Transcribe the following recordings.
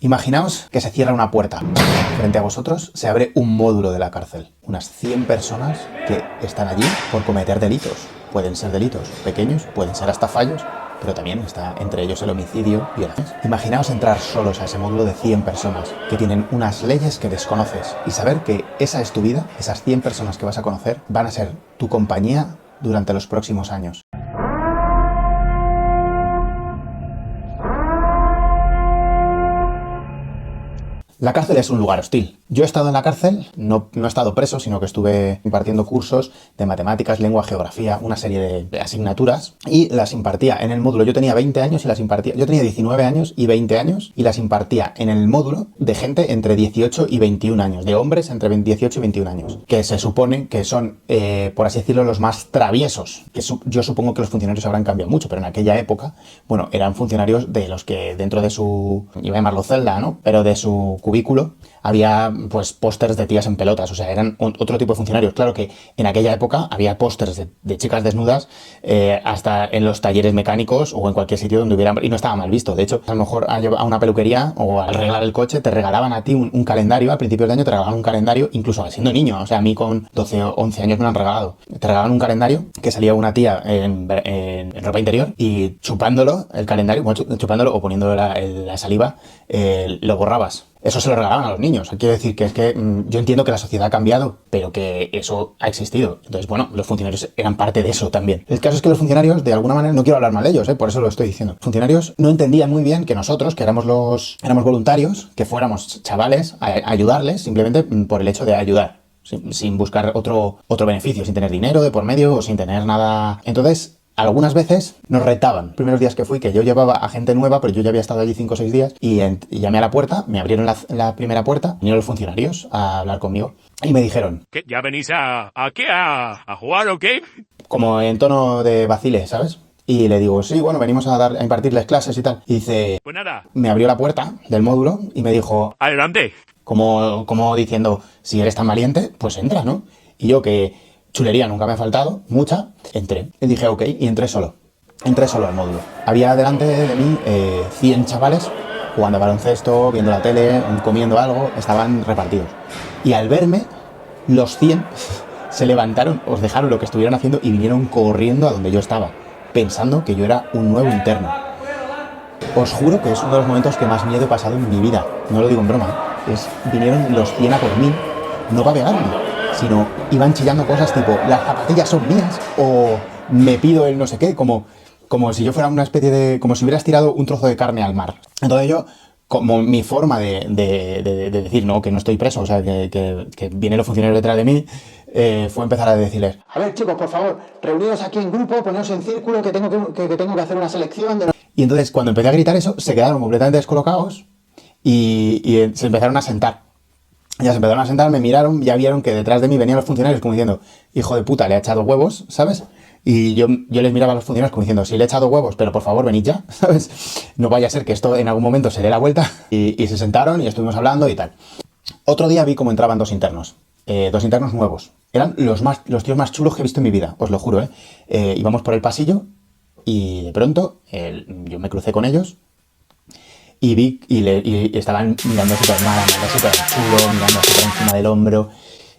Imaginaos que se cierra una puerta. Frente a vosotros se abre un módulo de la cárcel. Unas 100 personas que están allí por cometer delitos. Pueden ser delitos pequeños, pueden ser hasta fallos, pero también está entre ellos el homicidio y el asesinato. Imaginaos entrar solos a ese módulo de 100 personas que tienen unas leyes que desconoces y saber que esa es tu vida, esas 100 personas que vas a conocer van a ser tu compañía durante los próximos años. La cárcel es un lugar hostil. Yo he estado en la cárcel, no he estado preso, sino que estuve impartiendo cursos de matemáticas, lengua, geografía, una serie de asignaturas, y las impartía en el módulo. Yo tenía 20 años y las impartía. Yo tenía 19 años y 20 años y las impartía en el módulo de gente entre 18 y 21 años, de hombres entre 18 y 21 años, que se supone que son, por así decirlo, los más traviesos. Que yo supongo que los funcionarios habrán cambiado mucho, pero en aquella época, bueno, eran funcionarios de los que dentro de su, iba a llamarlo celda, ¿no? Pero de su cubículo había pues pósters de tías en pelotas, o sea, eran otro tipo de funcionarios. Claro que en aquella época había pósters de chicas desnudas hasta en los talleres mecánicos o en cualquier sitio donde hubiera, y no estaba mal visto. De hecho, a lo mejor a una peluquería o al arreglar el coche te regalaban a ti un calendario, al principio del año te regalaban un calendario, incluso siendo niño, o sea, a mí con 12 o 11 años me lo han regalado. Te regalaban un calendario que salía una tía en ropa interior y chupándolo, el calendario, bueno, chupándolo o poniendo la saliva, lo borrabas. Eso se lo regalaban a los niños. Quiero decir que es que yo entiendo que la sociedad ha cambiado, pero que eso ha existido. Entonces, bueno, los funcionarios eran parte de eso también. El caso es que los funcionarios, de alguna manera, no quiero hablar mal de ellos, por eso lo estoy diciendo. Los funcionarios no entendían muy bien que nosotros, que éramos voluntarios, que fuéramos chavales a ayudarles simplemente por el hecho de ayudar, sin buscar otro beneficio, sin tener dinero de por medio o sin tener nada. Entonces, algunas veces nos retaban. Los primeros días que fui, que yo llevaba a gente nueva, pero yo ya había estado allí 5 o 6 días, y llamé a la puerta, me abrieron la primera puerta, vinieron los funcionarios a hablar conmigo, y me dijeron... ¿Qué? ¿Ya venís aquí a jugar o qué? Como en tono de vacile, ¿sabes? Y le digo, sí, bueno, venimos a impartirles clases y tal. Y dice... Pues nada. Me abrió la puerta del módulo y me dijo... Adelante. Como diciendo, si eres tan valiente, pues entra, ¿no? Y yo que... Chulería nunca me ha faltado, mucha, entré. Y dije, ok, y entré solo al módulo. Había delante de mí 100 chavales jugando a baloncesto, viendo la tele, comiendo algo, estaban repartidos. Y al verme, los 100 se levantaron, os dejaron lo que estuvieran haciendo y vinieron corriendo a donde yo estaba, pensando que yo era un nuevo interno. Os juro que es uno de los momentos que más miedo he pasado en mi vida. No lo digo en broma, vinieron los 100 a por mí, no para pegarme, sino iban chillando cosas tipo, las zapatillas son mías, o me pido el no sé qué, como si yo fuera una especie de... como si hubieras tirado un trozo de carne al mar. Entonces yo, como mi forma de decir, no, que no estoy preso, o sea, que vienen los funcionarios detrás de mí, fue empezar a decirles, a ver, chicos, por favor, reunidos aquí en grupo, poneros en círculo, que tengo que hacer una selección de... Y entonces, cuando empecé a gritar eso, se quedaron completamente descolocados y se empezaron a sentar. Ya se empezaron a sentar, me miraron, ya vieron que detrás de mí venían los funcionarios como diciendo, hijo de puta, le ha echado huevos, ¿sabes? Y yo les miraba a los funcionarios como diciendo, sí, le he echado huevos, pero por favor, venid ya, ¿sabes? No vaya a ser que esto en algún momento se dé la vuelta. Y se sentaron y estuvimos hablando y tal. Otro día vi cómo entraban dos internos nuevos. Eran los tíos más chulos que he visto en mi vida, os lo juro, íbamos por el pasillo y de pronto yo me crucé con ellos. Y vi, y estaban mirando súper mal, súper chulo, mirando así por encima del hombro.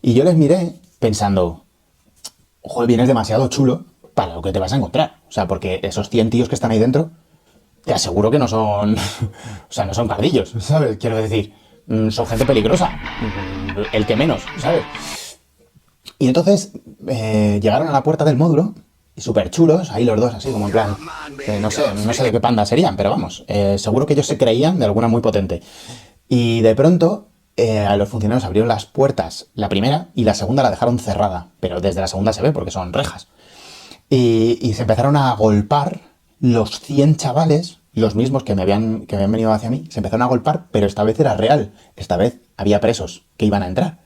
Y yo les miré pensando, joder, vienes demasiado chulo para lo que te vas a encontrar. O sea, porque esos 100 tíos que están ahí dentro, te aseguro que no son, o sea, no son pardillos, ¿sabes? Quiero decir, son gente peligrosa, el que menos, ¿sabes? Y entonces llegaron a la puerta del módulo, súper chulos, ahí los dos, así como en plan, no sé de qué panda serían, pero vamos, seguro que ellos se creían de alguna muy potente. Y de pronto a los funcionarios abrieron las puertas, la primera, y la segunda la dejaron cerrada, pero desde la segunda se ve porque son rejas. Y se empezaron a golpar los 100 chavales, los mismos que habían venido hacia mí, se empezaron a golpar, pero esta vez era real, esta vez había presos que iban a entrar.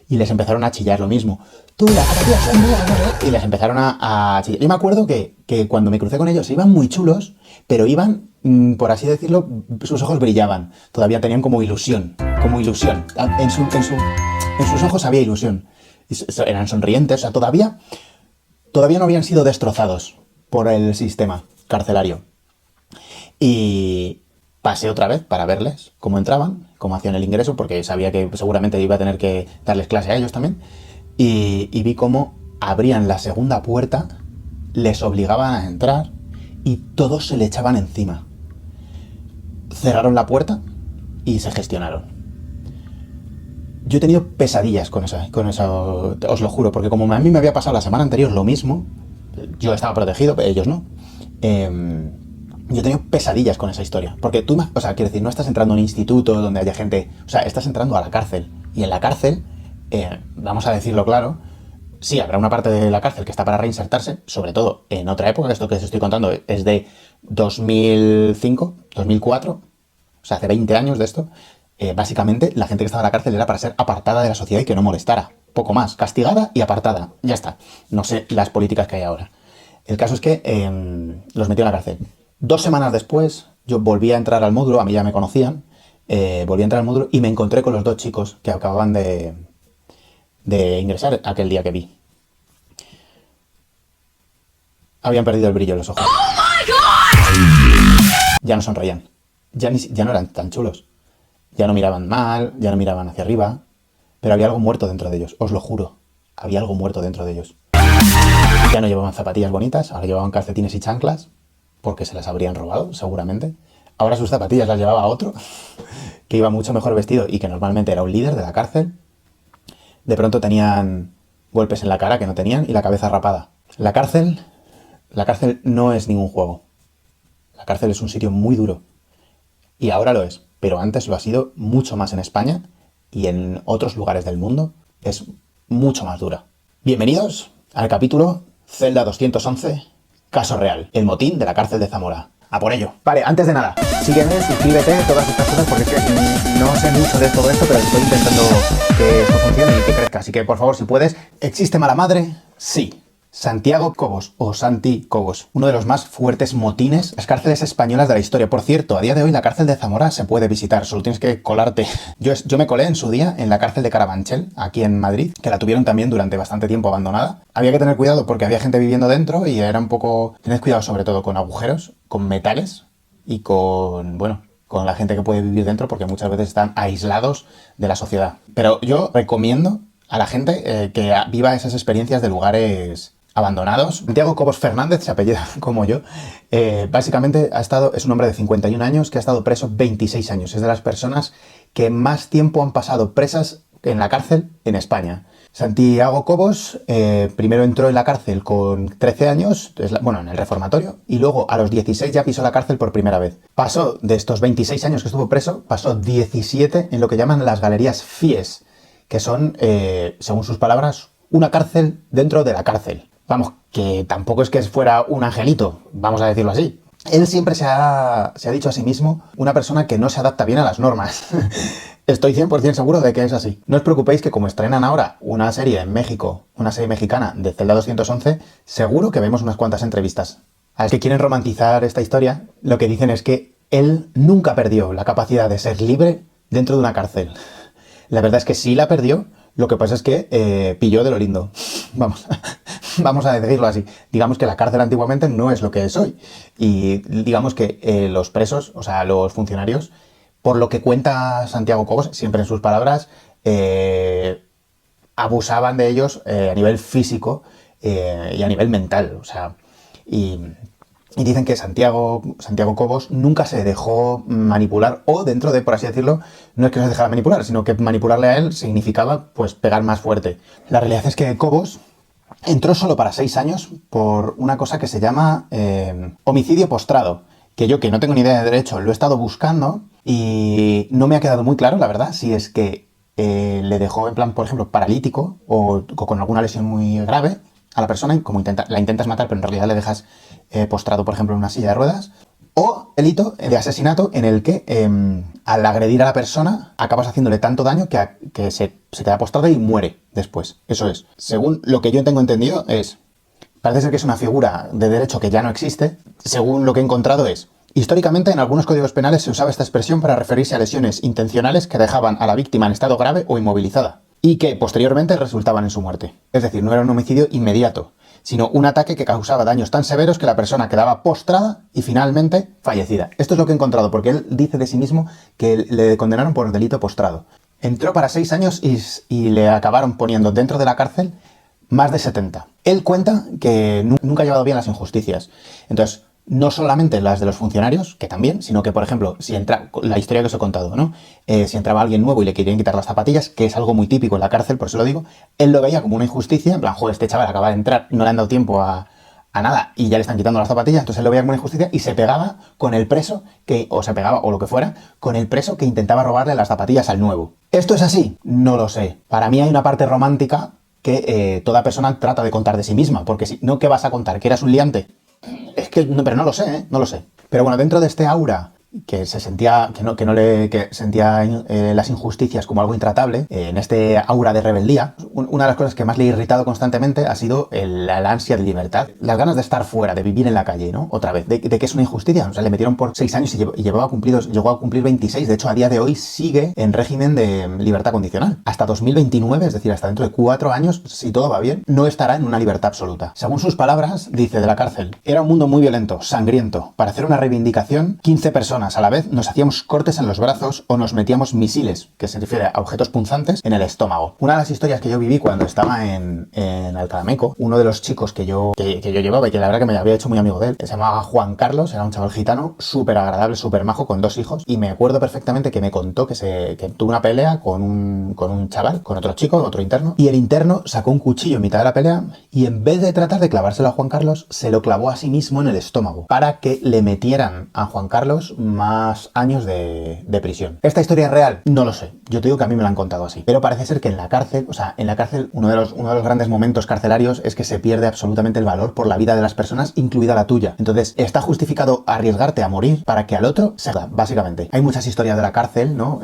Y les empezaron a chillar lo mismo. Tú, las zapatillas son mías, ¿no? Y les empezaron a chillar. Yo me acuerdo que cuando me crucé con ellos iban muy chulos, pero iban, por así decirlo, sus ojos brillaban. Todavía tenían como ilusión. En sus ojos había ilusión. Eran sonrientes, o sea, todavía no habían sido destrozados por el sistema carcelario. Y Pasé otra vez para verles cómo entraban, cómo hacían el ingreso, porque sabía que seguramente iba a tener que darles clase a ellos también. Y vi cómo abrían la segunda puerta, les obligaban a entrar y todos se le echaban encima. Cerraron la puerta y se gestionaron. Yo he tenido pesadillas con eso, os lo juro, porque como a mí me había pasado la semana anterior lo mismo, yo estaba protegido, ellos no. Yo he tenido pesadillas con esa historia. Porque tú, o sea, quiero decir, no estás entrando a un instituto donde haya gente, o sea, estás entrando a la cárcel. Y en la cárcel, vamos a decirlo claro, sí, habrá una parte de la cárcel que está para reinsertarse, sobre todo en otra época, esto que os estoy contando es de 2005, 2004, o sea, hace 20 años de esto. Básicamente, la gente que estaba en la cárcel era para ser apartada de la sociedad y que no molestara. Poco más, castigada y apartada. Ya está. No sé las políticas que hay ahora. El caso es que los metió en la cárcel. 2 semanas después, yo volví a entrar al módulo, a mí ya me conocían, volví a entrar al módulo y me encontré con los 2 chicos que acababan de ingresar aquel día que vi. Habían perdido el brillo en los ojos. ¡Oh, my God! Ya no sonreían. Ya no eran tan chulos. Ya no miraban mal, ya no miraban hacia arriba, pero había algo muerto dentro de ellos, os lo juro. Había algo muerto dentro de ellos. Ya no llevaban zapatillas bonitas, ahora llevaban calcetines y chanclas, porque se las habrían robado, seguramente. Ahora sus zapatillas las llevaba otro, que iba mucho mejor vestido y que normalmente era un líder de la cárcel. De pronto tenían golpes en la cara que no tenían y la cabeza rapada. La cárcel no es ningún juego. La cárcel es un sitio muy duro. Y ahora lo es, pero antes lo ha sido mucho más en España y en otros lugares del mundo es mucho más dura. Bienvenidos al capítulo Celda 211, Caso Real, el motín de la cárcel de Zamora. A por ello. Vale, antes de nada, sígueme, suscríbete, todas estas cosas, porque es que no sé mucho de todo esto, pero estoy intentando que esto funcione y que crezca. Así que, por favor, si puedes, ¿existe mala madre? Sí. Santiago Cobos, o Santi Cobos, uno de los más fuertes motines en las cárceles españolas de la historia. Por cierto, a día de hoy la cárcel de Zamora se puede visitar, solo tienes que colarte. Yo me colé en su día en la cárcel de Carabanchel, aquí en Madrid, que la tuvieron también durante bastante tiempo abandonada. Había que tener cuidado porque había gente viviendo dentro y era un poco... Tened cuidado sobre todo con agujeros, con metales y con la gente que puede vivir dentro, porque muchas veces están aislados de la sociedad. Pero yo recomiendo a la gente que viva esas experiencias de lugares abandonados. Santiago Cobos Fernández, se apellida como yo, básicamente es un hombre de 51 años que ha estado preso 26 años. Es de las personas que más tiempo han pasado presas en la cárcel en España. Santiago Cobos primero entró en la cárcel con 13 años, en el reformatorio, y luego a los 16 ya pisó la cárcel por primera vez. Pasó de estos 26 años que estuvo preso, pasó 17 en lo que llaman las galerías FIES, que son, según sus palabras, una cárcel dentro de la cárcel. Vamos, que tampoco es que fuera un angelito, vamos a decirlo así. Él siempre se ha dicho a sí mismo una persona que no se adapta bien a las normas. Estoy 100% seguro de que es así. No os preocupéis que como estrenan ahora una serie en México, una serie mexicana de Celda 211, seguro que vemos unas cuantas entrevistas. A los que quieren romantizar esta historia, lo que dicen es que él nunca perdió la capacidad de ser libre dentro de una cárcel. La verdad es que sí la perdió, lo que pasa es que pilló de lo lindo. Vamos a decirlo así. Digamos que la cárcel antiguamente no es lo que es hoy. Y digamos que los presos, o sea, los funcionarios, por lo que cuenta Santiago Cobos, siempre en sus palabras, abusaban de ellos a nivel físico y a nivel mental. O sea, y dicen que Santiago Cobos nunca se dejó manipular, o dentro de, por así decirlo, no es que no se dejara manipular, sino que manipularle a él significaba, pues, pegar más fuerte. La realidad es que Cobos entró solo para 6 años por una cosa que se llama homicidio postrado, que yo, que no tengo ni idea de derecho, lo he estado buscando y no me ha quedado muy claro, la verdad, si es que le dejó en plan, por ejemplo, paralítico o con alguna lesión muy grave a la persona, y como la intentas matar, pero en realidad le dejas postrado, por ejemplo, en una silla de ruedas, o delito de asesinato en el que al agredir a la persona acabas haciéndole tanto daño que se queda postrado y muere después. Eso es. Según lo que yo tengo entendido parece ser que es una figura de derecho que ya no existe. Según lo que he encontrado históricamente en algunos códigos penales se usaba esta expresión para referirse a lesiones intencionales que dejaban a la víctima en estado grave o inmovilizada y que posteriormente resultaban en su muerte. Es decir, no era un homicidio inmediato, sino un ataque que causaba daños tan severos que la persona quedaba postrada y finalmente fallecida. Esto es lo que he encontrado, porque él dice de sí mismo que le condenaron por delito postrado. Entró para 6 años y le acabaron poniendo dentro de la cárcel más de 70. Él cuenta que nunca ha llevado bien las injusticias. Entonces, no solamente las de los funcionarios, que también, sino que, por ejemplo, si entra, la historia que os he contado, ¿no? Si entraba alguien nuevo y le querían quitar las zapatillas, que es algo muy típico en la cárcel, por eso lo digo, él lo veía como una injusticia, en plan, joder, este chaval acaba de entrar, no le han dado tiempo a nada y ya le están quitando las zapatillas, entonces él lo veía como una injusticia y se pegaba con el preso o se pegaba, o lo que fuera, con el preso que intentaba robarle las zapatillas al nuevo. ¿Esto es así? No lo sé. Para mí hay una parte romántica que toda persona trata de contar de sí misma, porque si no, ¿qué vas a contar? ¿Que eras un liante? Es que, pero no lo sé, ¿eh? No lo sé. Pero bueno, dentro de este aura que se sentía, que sentía las injusticias como algo intratable, en este aura de rebeldía, una de las cosas que más le ha irritado constantemente ha sido la ansia de libertad, las ganas de estar fuera, de vivir en la calle, ¿no? Otra vez, de que es una injusticia. O sea, le metieron por 6 años y llegó a cumplir 26. De hecho, a día de hoy sigue en régimen de libertad condicional. Hasta 2029, es decir, hasta dentro de 4 años, si todo va bien, no estará en una libertad absoluta. Según sus palabras, dice de la cárcel: era un mundo muy violento, sangriento. Para hacer una reivindicación, 15 personas a la vez nos hacíamos cortes en los brazos o nos metíamos misiles, que se refiere a objetos punzantes, en el estómago. Una de las historias que yo viví cuando estaba en Alcalá Meco, uno de los chicos que yo llevaba y que la verdad que me había hecho muy amigo de él, se llamaba Juan Carlos, era un chaval gitano, súper agradable, súper majo, con 2 hijos, y me acuerdo perfectamente que me contó que tuvo una pelea con un chaval, con otro chico, otro interno, y el interno sacó un cuchillo en mitad de la pelea y en vez de tratar de clavárselo a Juan Carlos, se lo clavó a sí mismo en el estómago, para que le metieran a Juan Carlos más años de prisión. ¿Esta historia es real? No lo sé. Yo te digo que a mí me la han contado así. Pero parece ser que en la cárcel, uno de los grandes momentos carcelarios es que se pierde absolutamente el valor por la vida de las personas, incluida la tuya. Entonces, está justificado arriesgarte a morir para que al otro se joda, básicamente. Hay muchas historias de la cárcel, ¿no?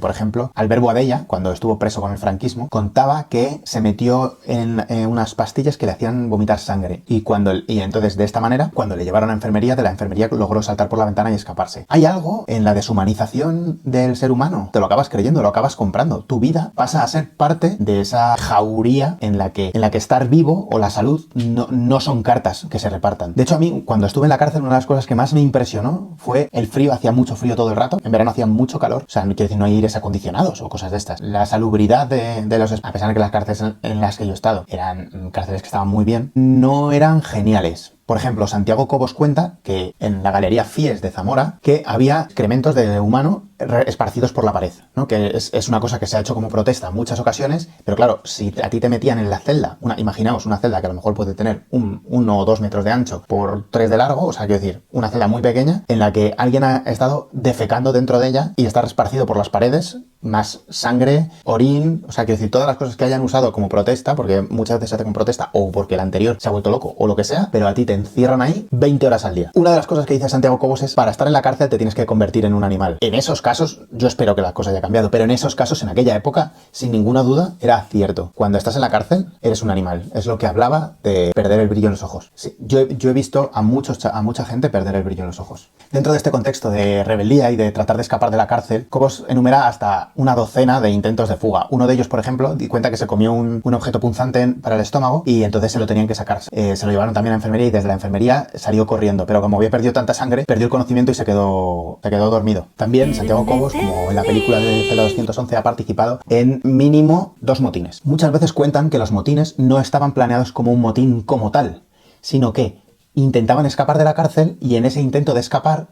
Por ejemplo, Albert Boadella, cuando estuvo preso con el franquismo, contaba que se metió en unas pastillas que le hacían vomitar sangre. Y entonces, de esta manera, cuando le llevaron a enfermería, de la enfermería logró saltar por la ventana y escaparse. Hay algo en la deshumanización del ser humano. Te lo acabas creyendo, lo acabas comprando. Tu vida pasa a ser parte de esa jauría en la que estar vivo o la salud no son cartas que se repartan. De hecho, a mí, cuando estuve en la cárcel, una de las cosas que más me impresionó fue el frío. Hacía mucho frío todo el rato. En verano hacía mucho calor. O sea, no quiero decir, no hay aires acondicionados o cosas de estas. La salubridad de los... A pesar de que las cárceles en las que yo he estado eran cárceles que estaban muy bien, no eran geniales. Por ejemplo, Santiago Cobos cuenta que en la Galería Fies de Zamora que había excrementos de humano esparcidos por la pared, ¿no? Que es una cosa que se ha hecho como protesta en muchas ocasiones, pero claro, si a ti te metían en la celda, imaginaos una celda que a lo mejor puede tener 1 o 2 metros de ancho por 3 de largo, o sea, quiero decir, una celda muy pequeña en la que alguien ha estado defecando dentro de ella y está esparcido por las paredes, más sangre, orín, o sea, quiero decir, todas las cosas que hayan usado como protesta, porque muchas veces se hace como protesta o porque el anterior se ha vuelto loco o lo que sea, pero a ti te encierran ahí 20 horas al día. Una de las cosas que dice Santiago Cobos es: para estar en la cárcel te tienes que convertir en un animal. En esos casos, yo espero que la cosa haya cambiado, pero en esos casos, en aquella época, sin ninguna duda, era cierto. Cuando estás en la cárcel, eres un animal. Es lo que hablaba de perder el brillo en los ojos. Sí, yo he visto a mucha gente perder el brillo en los ojos. Dentro de este contexto de rebeldía y de tratar de escapar de la cárcel, Cobos enumera hasta una docena de intentos de fuga. Uno de ellos, por ejemplo, cuenta que se comió un objeto punzante para el estómago y entonces se lo tenían que sacar. Se lo llevaron también a la enfermería y desde la enfermería salió corriendo, pero como había perdido tanta sangre, perdió el conocimiento y se quedó dormido. También Santiago Cobos, como en la película de Celda 211, ha participado en mínimo 2 motines. Muchas veces cuentan que los motines no estaban planeados como un motín como tal, sino que intentaban escapar de la cárcel y en ese intento de escapar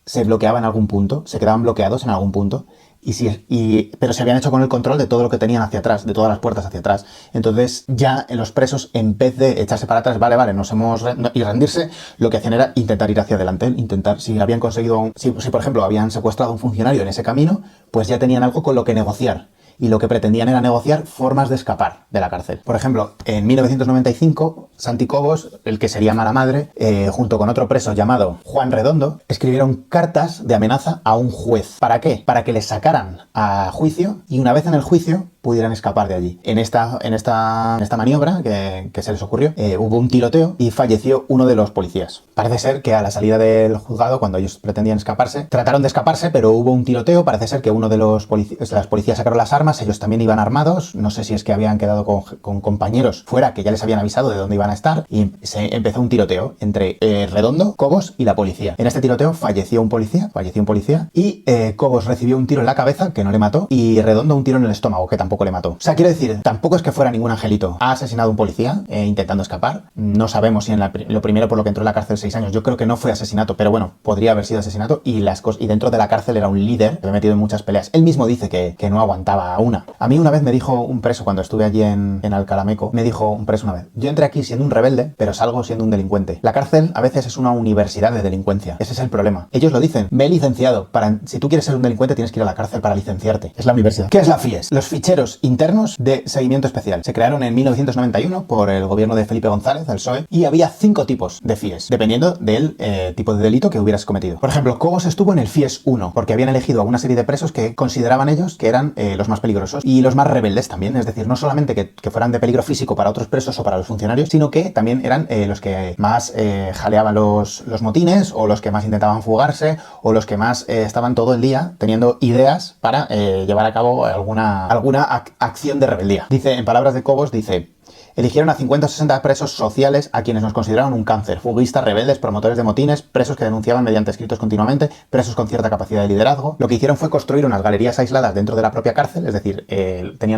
se bloqueaban en algún punto, se quedaban bloqueados en algún punto, pero se habían hecho con el control de todo lo que tenían hacia atrás, de todas las puertas hacia atrás. Entonces ya en los presos, en vez de echarse para atrás, vale, y rendirse, lo que hacían era intentar ir hacia adelante, si habían conseguido, si por ejemplo habían secuestrado a un funcionario en ese camino, pues ya tenían algo con lo que negociar. Y lo que pretendían era negociar formas de escapar de la cárcel. Por ejemplo, en 1995, Santi Cobos, el que sería mala madre, junto con otro preso llamado Juan Redondo, escribieron cartas de amenaza a un juez. ¿Para qué? Para que les sacaran a juicio y una vez en el juicio pudieran escapar de allí. En esta maniobra que se les ocurrió, hubo un tiroteo y falleció uno de los policías. Parece ser que a la salida del juzgado, cuando ellos pretendían escaparse, trataron de escaparse, pero hubo un tiroteo. Parece ser que uno de las policías sacaron las armas armas, ellos también iban armados, no sé si es que habían quedado con compañeros fuera que ya les habían avisado de dónde iban a estar, y se empezó un tiroteo entre Redondo, Cobos y la policía. En este tiroteo falleció un policía, y Cobos recibió un tiro en la cabeza, que no le mató, y Redondo un tiro en el estómago, que tampoco le mató. O sea, quiero decir, tampoco es que fuera ningún angelito. Ha asesinado a un policía intentando escapar. No sabemos si lo primero por lo que entró en la cárcel 6 años, yo creo que no fue asesinato, pero bueno, podría haber sido asesinato, y dentro de la cárcel era un líder, que me he metido en muchas peleas. Él mismo dice que no aguantaba una. A mí una vez me dijo un preso, cuando estuve allí en Alcalameco, me dijo un preso una vez: yo entré aquí siendo un rebelde, pero salgo siendo un delincuente. La cárcel a veces es una universidad de delincuencia. Ese es el problema. Ellos lo dicen: me he licenciado. Si tú quieres ser un delincuente, tienes que ir a la cárcel para licenciarte. Es la universidad. ¿Qué es la FIES? Los ficheros internos de seguimiento especial. Se crearon en 1991 por el gobierno de Felipe González, del PSOE, y había 5 tipos de FIES, dependiendo del tipo de delito que hubieras cometido. Por ejemplo, Cobos estuvo en el FIES 1, porque habían elegido a una serie de presos que consideraban ellos que eran los más peligrosos y los más rebeldes también. Es decir, no solamente que fueran de peligro físico para otros presos o para los funcionarios, sino que también eran los que más jaleaban los motines, o los que más intentaban fugarse, o los que más estaban todo el día teniendo ideas para llevar a cabo alguna acción de rebeldía. Dice, en palabras de Cobos, dice: eligieron a 50 o 60 presos sociales a quienes nos consideraron un cáncer: fuguistas, rebeldes, promotores de motines, presos que denunciaban mediante escritos continuamente, presos con cierta capacidad de liderazgo. Lo que hicieron fue construir unas galerías aisladas dentro de la propia cárcel, es decir,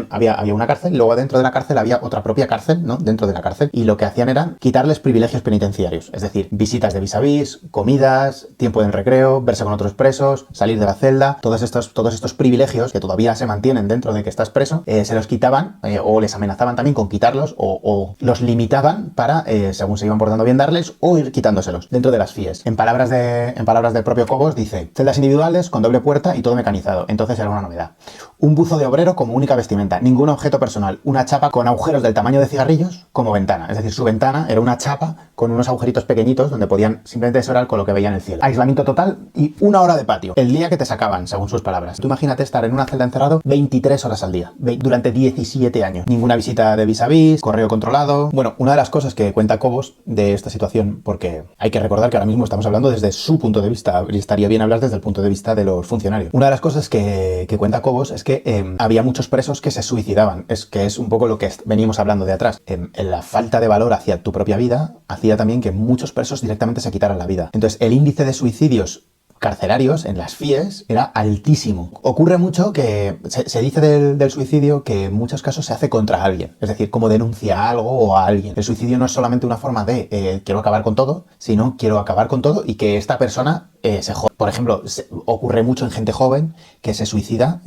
había una cárcel, y luego dentro de la cárcel había otra propia cárcel, ¿no? Dentro de la cárcel, y lo que hacían era quitarles privilegios penitenciarios, es decir, visitas de vis a vis, comidas, tiempo en recreo, verse con otros presos, salir de la celda. Todos estos privilegios que todavía se mantienen dentro de que estás preso, se los quitaban, o les amenazaban también con quitarlos, o los limitaban para, según se iban portando bien, darles, o ir quitándoselos dentro de las FIES. En palabras del propio Cobos, dice: celdas individuales con doble puerta y todo mecanizado. Entonces era una novedad. Un buzo de obrero como única vestimenta, ningún objeto personal, una chapa con agujeros del tamaño de cigarrillos como ventana. Es decir, su ventana era una chapa con unos agujeritos pequeñitos donde podían simplemente desorar con lo que veían en el cielo. Aislamiento total y 1 hora de patio. El día que te sacaban, según sus palabras. Tú imagínate estar en una celda encerrado 23 horas al día, durante 17 años. Ninguna visita de vis a vis, correo controlado. Bueno, una de las cosas que cuenta Cobos de esta situación, porque hay que recordar que ahora mismo estamos hablando desde su punto de vista, y estaría bien hablar desde el punto de vista de los funcionarios. Una de las cosas que cuenta Cobos es que había muchos presos que se suicidaban. Que es un poco lo que venimos hablando de atrás. La falta de valor hacia tu propia vida hacía también que muchos presos directamente se quitaran la vida. Entonces, el índice de suicidios carcelarios en las FIES era altísimo. Ocurre mucho que se dice del suicidio que en muchos casos se hace contra alguien, es decir, como denuncia a algo o a alguien. El suicidio no es solamente una forma de quiero acabar con todo, sino quiero acabar con todo y que esta persona se jode. Por ejemplo, ocurre mucho en gente joven que se suicida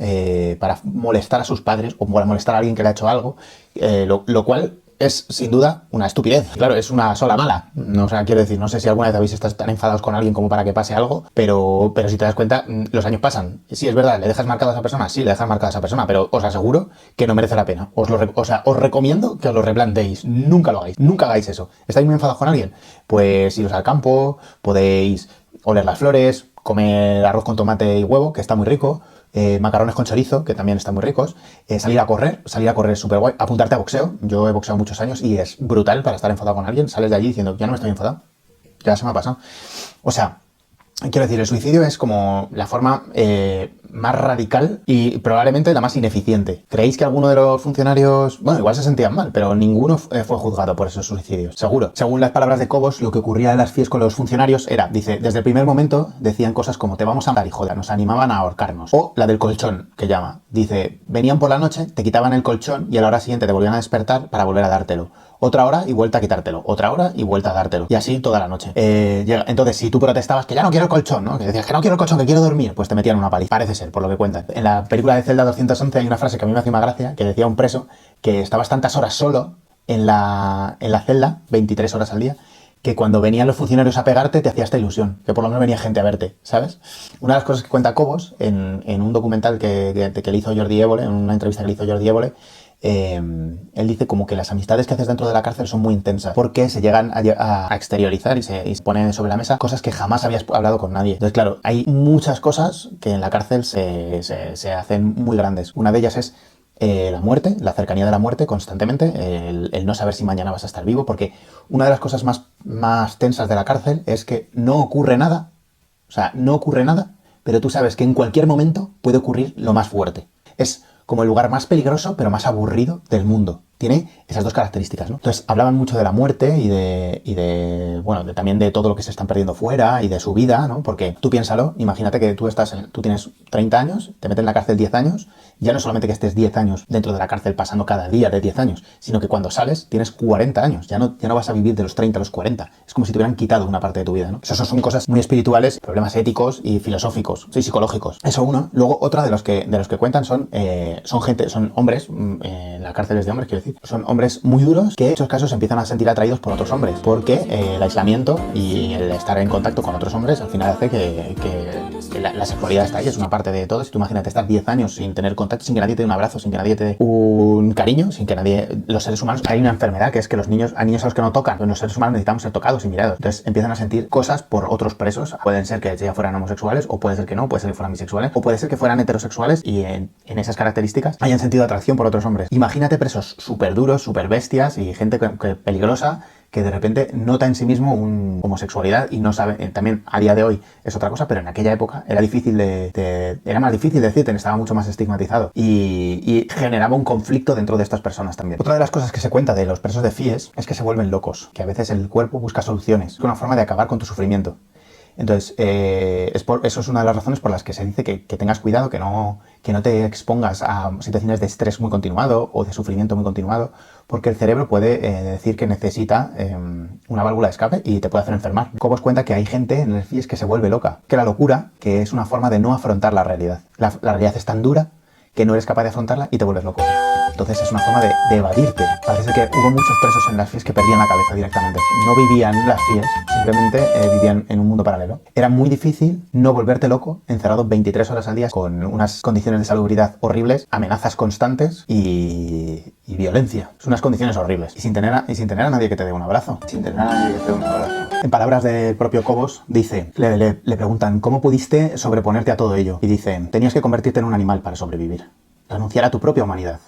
para molestar a sus padres o para molestar a alguien que le ha hecho algo, lo cual es sin duda una estupidez. Claro, es una sola mala. No, o sea, quiero decir, no sé si alguna vez habéis estado tan enfadados con alguien como para que pase algo, pero si te das cuenta, los años pasan. Sí, es verdad, ¿le dejas marcado a esa persona? Sí, le dejas marcado a esa persona, pero os aseguro que no merece la pena. Os recomiendo que os lo replanteéis. Nunca lo hagáis. Nunca hagáis eso. ¿Estáis muy enfadados con alguien? Pues iros al campo, podéis oler las flores, comer arroz con tomate y huevo, que está muy rico, macarrones con chorizo, que también están muy ricos, salir a correr es súper guay, apuntarte a boxeo. Yo he boxeado muchos años y es brutal para estar enfadado con alguien. Sales de allí diciendo, ya no me estoy enfadado, ya se me ha pasado. O sea, quiero decir, el suicidio es como la forma más radical y probablemente la más ineficiente. ¿Creéis que alguno de los funcionarios, bueno, igual se sentían mal, pero ninguno fue juzgado por esos suicidios? Seguro. Según las palabras de Cobos, lo que ocurría en las FIES con los funcionarios era, dice, desde el primer momento decían cosas como te vamos a matar, hijo de... Nos animaban a ahorcarnos. O la del colchón, que llama. Dice, venían por la noche, te quitaban el colchón y a la hora siguiente te volvían a despertar para volver a dártelo. Otra hora y vuelta a quitártelo, otra hora y vuelta a dártelo. Y así toda la noche. Entonces, si tú protestabas que ya no quiero el colchón, ¿no? Que decías que no quiero el colchón, que quiero dormir, pues te metían una paliza. Parece ser, por lo que cuentan. En la película de Celda 211 hay una frase que a mí me hace más gracia, que decía un preso que estabas tantas horas solo en la celda, 23 horas al día, que cuando venían los funcionarios a pegarte te hacía esta ilusión, que por lo menos venía gente a verte, ¿sabes? Una de las cosas que cuenta Cobos en un documental que le hizo Jordi Évole, en una entrevista que le hizo Jordi Évole, él dice como que las amistades que haces dentro de la cárcel son muy intensas porque se llegan a exteriorizar y se ponen sobre la mesa cosas que jamás habías hablado con nadie. Entonces, claro, hay muchas cosas que en la cárcel se hacen muy grandes. Una de ellas es la muerte, la cercanía de la muerte constantemente, el no saber si mañana vas a estar vivo, porque una de las cosas más tensas de la cárcel es que no ocurre nada, o sea, no ocurre nada, pero tú sabes que en cualquier momento puede ocurrir lo más fuerte. Es como el lugar más peligroso pero más aburrido del mundo. Tiene esas dos características, ¿no? Entonces hablaban mucho de la muerte también de todo lo que se están perdiendo fuera y de su vida, ¿no? Porque tú piénsalo, imagínate que tú tienes 30 años, te meten en la cárcel 10 años, ya no solamente que estés 10 años dentro de la cárcel pasando cada día de 10 años, sino que cuando sales tienes 40 años, ya no vas a vivir de los 30 a los 40. Es como si te hubieran quitado una parte de tu vida, ¿no? Eso son cosas muy espirituales, problemas éticos y filosóficos, y psicológicos. Eso uno. Luego otra de los que cuentan son hombres, la cárcel es de hombres, quiero decir, son hombres muy duros que en muchos casos se empiezan a sentir atraídos por otros hombres, porque el aislamiento y el estar en contacto con otros hombres al final hace que la sexualidad está ahí, es una parte de todo. Si tú imagínate estar 10 años sin tener contacto, sin que nadie te dé un abrazo, sin que nadie te dé un cariño, sin que los seres humanos, hay una enfermedad que es que a niños a los que no tocan, pues los seres humanos necesitamos ser tocados y mirados. Entonces empiezan a sentir cosas por otros presos. Pueden ser que ya fueran homosexuales, o puede ser que no, puede ser que fueran bisexuales, o puede ser que fueran heterosexuales y en esas características hayan sentido atracción por otros hombres. Imagínate presos súper duros, súper bestias y gente que peligrosa, que de repente nota en sí mismo una homosexualidad y no sabe, también a día de hoy es otra cosa, pero en aquella época era más difícil de decirte, estaba mucho más estigmatizado y generaba un conflicto dentro de estas personas también. Otra de las cosas que se cuenta de los presos de FIES es que se vuelven locos, que a veces el cuerpo busca soluciones, es una forma de acabar con tu sufrimiento. Entonces, eso es una de las razones por las que se dice que tengas cuidado, que no te expongas a situaciones de estrés muy continuado o de sufrimiento muy continuado, porque el cerebro puede decir que necesita una válvula de escape y te puede hacer enfermar. Cobos cuenta que hay gente en el FIES que se vuelve loca, que la locura, que es una forma de no afrontar la realidad. La realidad es tan dura que no eres capaz de afrontarla y te vuelves loco. Entonces es una forma de evadirte. Parece que hubo muchos presos en las FIES que perdían la cabeza directamente. No vivían las FIES, simplemente vivían en un mundo paralelo. Era muy difícil no volverte loco, encerrado 23 horas al día con unas condiciones de salubridad horribles, amenazas constantes y violencia. Son unas condiciones horribles. Y sin tener a nadie que te dé un abrazo. En palabras del propio Cobos, dice, le preguntan, ¿cómo pudiste sobreponerte a todo ello? Y dicen, tenías que convertirte en un animal para sobrevivir. Renunciar a tu propia humanidad.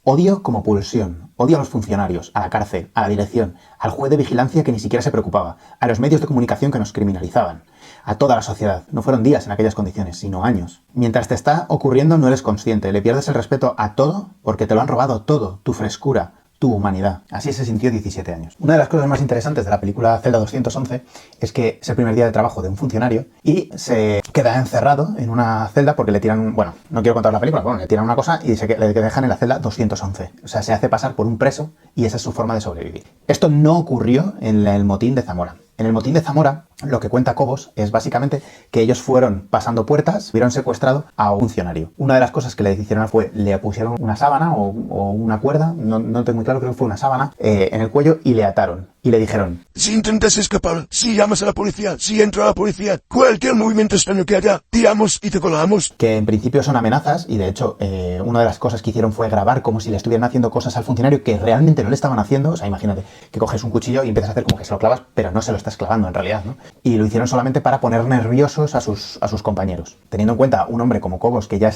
Odio como pulsión. Odio a los funcionarios, a la cárcel, a la dirección, al juez de vigilancia que ni siquiera se preocupaba, a los medios de comunicación que nos criminalizaban, a toda la sociedad. No fueron días en aquellas condiciones, sino años. Mientras te está ocurriendo no eres consciente, le pierdes el respeto a todo porque te lo han robado todo, tu frescura, tu humanidad. Así se sintió 17 años. Una de las cosas más interesantes de la película Celda 211 es que es el primer día de trabajo de un funcionario y se queda encerrado en una celda porque le tiran, no quiero contar la película, le tiran una cosa y le dejan en la celda 211. O sea, se hace pasar por un preso y esa es su forma de sobrevivir. Esto no ocurrió en el motín de Zamora. En el motín de Zamora, lo que cuenta Cobos es básicamente que ellos fueron pasando puertas, vieron secuestrado a un funcionario. Una de las cosas que le hicieron fue, le pusieron una sábana o una cuerda, no tengo muy claro, creo que fue una sábana, en el cuello y le ataron. Y le dijeron, si intentas escapar, si llamas a la policía, si entra la policía, cualquier movimiento extraño que haya, tiramos y te colgamos. Que en principio son amenazas y de hecho una de las cosas que hicieron fue grabar como si le estuvieran haciendo cosas al funcionario que realmente no le estaban haciendo. O sea, imagínate que coges un cuchillo y empiezas a hacer como que se lo clavas, pero no se lo estás clavando en realidad, ¿no? Y lo hicieron solamente para poner nerviosos a sus compañeros. Teniendo en cuenta un hombre como Cobos que ya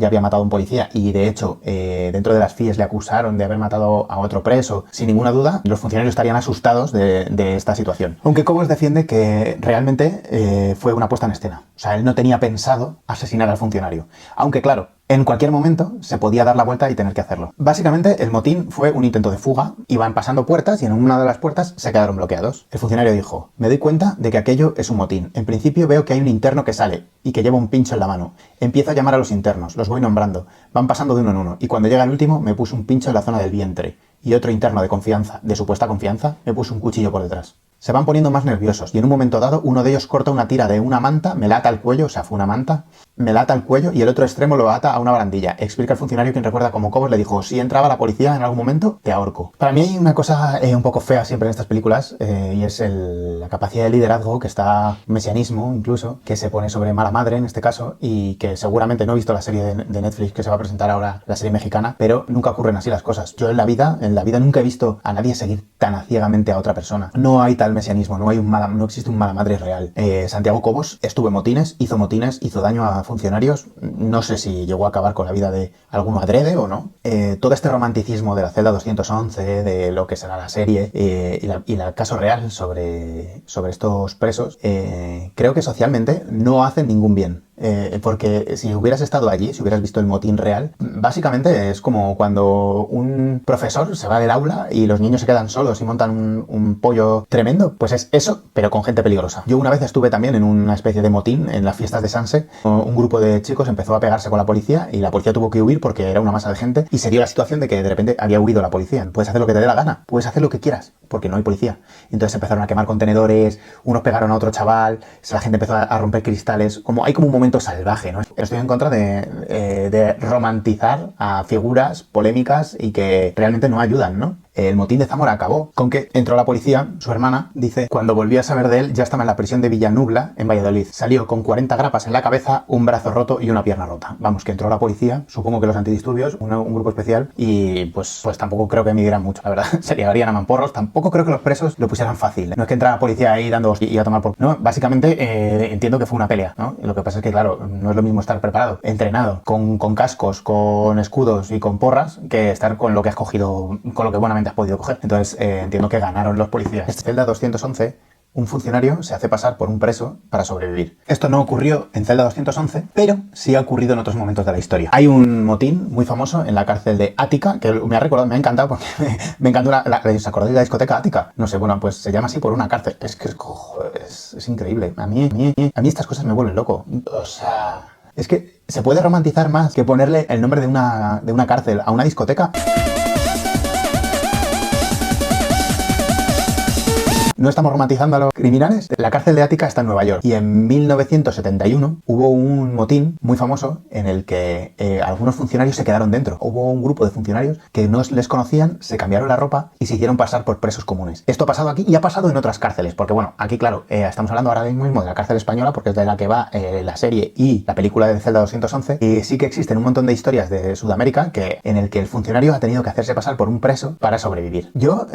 había matado a un policía y de hecho dentro de las FIES le acusaron de haber matado a otro preso, sin ninguna duda, los funcionarios estarían asustados de esta situación. Aunque Cobos defiende que realmente fue una puesta en escena. O sea, él no tenía pensado asesinar al funcionario. Aunque claro, en cualquier momento se podía dar la vuelta y tener que hacerlo. Básicamente, el motín fue un intento de fuga. Iban pasando puertas y en una de las puertas se quedaron bloqueados. El funcionario dijo, me doy cuenta de que aquello es un motín. En principio veo que hay un interno que sale y que lleva un pincho en la mano. Empiezo a llamar a los internos, los voy nombrando. Van pasando de uno en uno y cuando llega el último me puso un pincho en la zona del vientre. Y otro interno de confianza, de supuesta confianza, me puso un cuchillo por detrás. Se van poniendo más nerviosos y en un momento dado uno de ellos corta una tira de una manta, me la ata al cuello, o sea, fue una manta, me la ata al cuello y el otro extremo lo ata a una barandilla. Explica el funcionario, quien recuerda como Cobos le dijo, si entraba la policía en algún momento, te ahorco. Para mí hay una cosa un poco fea siempre en estas películas y es la capacidad de liderazgo, que está mesianismo incluso, que se pone sobre mala madre en este caso y que seguramente no he visto la serie de Netflix que se va a presentar ahora, la serie mexicana, pero nunca ocurren así las cosas. Yo en la vida nunca he visto a nadie seguir tan ciegamente a otra persona. No hay tal mesianismo, no existe un mala madre real. Santiago Cobos estuvo en motines, hizo daño a funcionarios, no sé si llegó a acabar con la vida de alguno adrede o no. Todo este romanticismo de la celda 211, de lo que será la serie y el caso real sobre estos presos, creo que socialmente no hacen ningún bien. porque si hubieras estado allí, si hubieras visto el motín real, básicamente es como cuando un profesor se va del aula y los niños se quedan solos y montan un pollo tremendo. Pues es eso, pero con gente peligrosa. Yo una vez estuve también en una especie de motín en las fiestas de Sanse. Un grupo de chicos empezó a pegarse con la policía y la policía tuvo que huir porque era una masa de gente y se dio la situación de que de repente había huido la policía. Puedes hacer lo que te dé la gana, puedes hacer lo que quieras, porque no hay policía. Entonces empezaron a quemar contenedores, unos pegaron a otro chaval, la gente empezó a romper cristales. Hay como un momento salvaje, ¿no? Estoy en contra de romantizar a figuras polémicas y que realmente no ayudan, ¿no? El motín de Zamora acabó con que entró la policía, su hermana, dice, cuando volvió a saber de él ya estaba en la prisión de Villanubla, en Valladolid. Salió con 40 grapas en la cabeza, un brazo roto y una pierna rota. Vamos, que entró la policía, supongo que los antidisturbios, un grupo especial, y pues tampoco creo que midieran mucho, la verdad. Se llegarían a mamporros, tampoco creo que los presos lo pusieran fácil. No es que entrara la policía ahí dando y a tomar por... No, básicamente entiendo que fue una pelea, ¿no? Lo que pasa es que, claro, no es lo mismo estar preparado, entrenado, con cascos, con escudos y con porras, que estar con lo que has cogido, con lo que buenamente has podido coger. Entonces entiendo que ganaron los policías. En Celda 211, un funcionario se hace pasar por un preso para sobrevivir. Esto no ocurrió en Celda 211, pero sí ha ocurrido en otros momentos de la historia. Hay un motín muy famoso en la cárcel de Ática, que me ha recordado, me ha encantado porque me encantó ¿os acordáis de la discoteca Ática? No sé, bueno, pues se llama así por una cárcel. Es que es increíble. A mí estas cosas me vuelven loco. O sea, es que se puede romantizar más que ponerle el nombre de una cárcel a una discoteca. ¿No estamos romantizando a los criminales? La cárcel de Ática está en Nueva York y en 1971 hubo un motín muy famoso en el que algunos funcionarios se quedaron dentro. Hubo un grupo de funcionarios que no les conocían, se cambiaron la ropa y se hicieron pasar por presos comunes. Esto ha pasado aquí y ha pasado en otras cárceles, porque bueno, aquí claro, estamos hablando ahora mismo de la cárcel española porque es de la que va la serie y la película de Celda 211, y sí que existen un montón de historias de Sudamérica en el que el funcionario ha tenido que hacerse pasar por un preso para sobrevivir. Yo,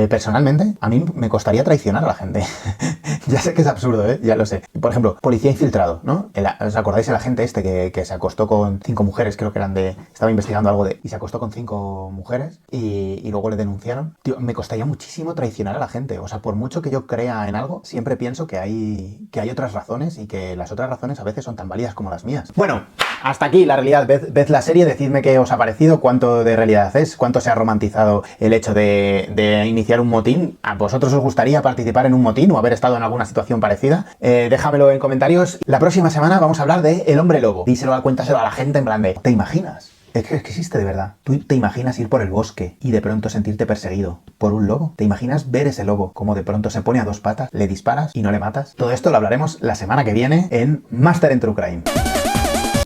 personalmente, a mí me costaría traicionar a la gente. Ya sé que es absurdo, ya lo sé. Por ejemplo, policía infiltrado, ¿no? ¿Os acordáis del agente este que se acostó con 5 mujeres? Creo que estaba investigando algo y se acostó con 5 mujeres y luego le denunciaron. Tío, me costaría muchísimo traicionar a la gente. O sea, por mucho que yo crea en algo, siempre pienso que hay otras razones y que las otras razones a veces son tan válidas como las mías. Bueno, hasta aquí la realidad. Ved la serie, decidme qué os ha parecido, cuánto de realidad es, cuánto se ha romantizado el hecho de iniciar un motín. ¿A vosotros os gustaría participar en un motín o haber estado en alguna situación parecida? Déjamelo en comentarios. La próxima semana vamos a hablar de El Hombre Lobo. Cuéntaselo a la gente en plan de, ¿te imaginas? Es que existe de verdad. ¿Tú te imaginas ir por el bosque y de pronto sentirte perseguido por un lobo? ¿Te imaginas ver ese lobo como de pronto se pone a 2 patas, le disparas y no le matas? Todo esto lo hablaremos la semana que viene en Máster en True Crime.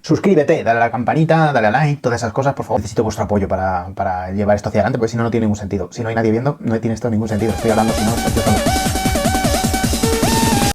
Suscríbete, dale a la campanita, dale a like, todas esas cosas, por favor. Necesito vuestro apoyo para llevar esto hacia adelante, porque si no, no tiene ningún sentido. Si no hay nadie viendo, no tiene esto ningún sentido. Estoy hablando, si no,